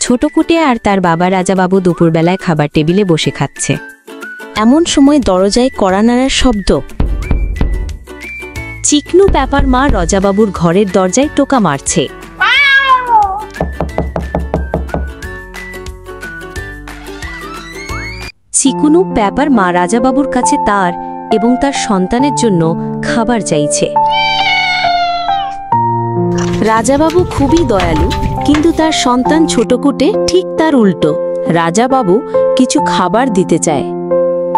ছোটকুটে আর তার বাবা রাজাবাবু দুপুরবেলায় খাবার টেবিলে বসে খাচ্ছে। এমন সময় দরজায় কড়া নাড়ার শব্দ। চিকনু প্যাপার মা রাজাবাবুর ঘরের দরজায় টোকা মারছে। চিকুনু প্যাপার মা রাজাবাবুর কাছে তার এবং তার সন্তানের জন্য খাবার চাইছে। রাজাবাবু খুবই দয়ালু, কিন্তু তার সন্তান ছোটকুটে ঠিক তার উল্টো। রাজাবাবু কিছু খাবার দিতে চায়,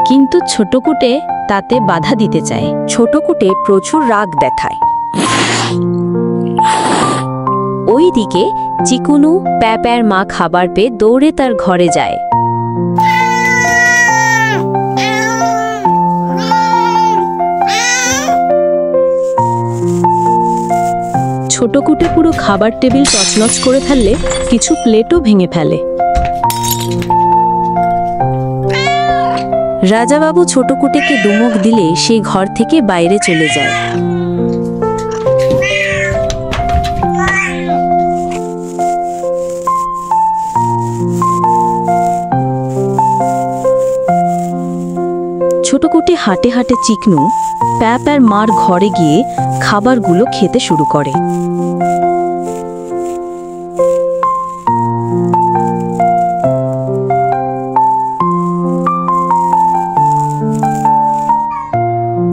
কিন্তু ছোটকুটে তাতে বাধা দিতে চায়। ছোটকুটে প্রচুর রাগ দেখায়। ওইদিকে চিকুনু প্যাপার মা খাবার পেয়ে দৌড়ে তার ঘরে যায়। ছোটকুটে পুরো খাবার টেবিল তছনছ করে ফেললে, কিছু প্লেটও ভেঙে ফেলে। রাজাবাবু ছোটকুটেকে দুমুখ দিলে সে ঘর থেকে বাইরে চলে যায়। ছোটকুটে হাঁটে হাঁটে চিকনু প্যাপার মার ঘরে গিয়ে খাবারগুলো খেতে শুরু করে।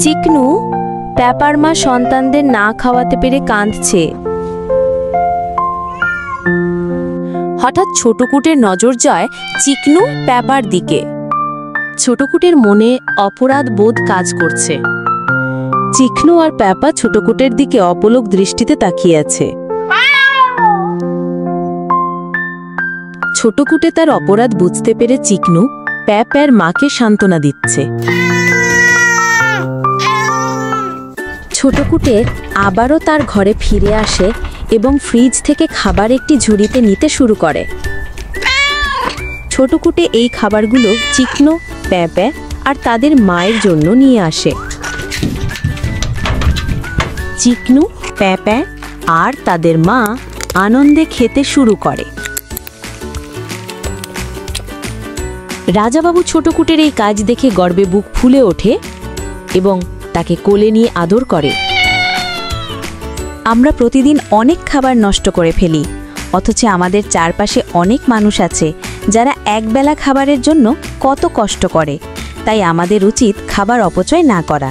চিকনু প্যাপার মা সন্তানদের না খাওয়াতে পেরে কাঁদছে। হঠাৎ ছোটকুটের নজর যায় চিকনু প্যাপার দিকে। ছোটকুটের মনে অপরাধ বোধ কাজ করছে। চিকনু আর প্যাপা ছোটকুটের দিকে অপলক দৃষ্টিতে তাকিয়ে আছে। ছোটকুটে তার অপরাধ বুঝতে পেরে চিকনু প্যাপার মাকে সান্ত্বনা দিচ্ছে। ছোটকুটে আবারও তার ঘরে ফিরে আসে এবং ফ্রিজ থেকে খাবার একটি ঝুড়িতে নিতে শুরু করে। ছোটকুটে এই খাবারগুলো চিকনু প্যাপা আর তাদের মায়ের জন্য নিয়ে আসে। চিকনু প্যাপা আর তাদের মা আনন্দে খেতে শুরু করে। রাজাবাবু ছোটকুটের এই কাজ দেখে গর্বে বুক ফুলে ওঠে এবং তাকে কোলে নিয়ে আদর করে। আমরা প্রতিদিন অনেক খাবার নষ্ট করে ফেলি, অথচ আমাদের চারপাশে অনেক মানুষ আছে যারা একবেলা খাবারের জন্য কত কষ্ট করে। তাই আমাদের উচিত খাবার অপচয় না করা।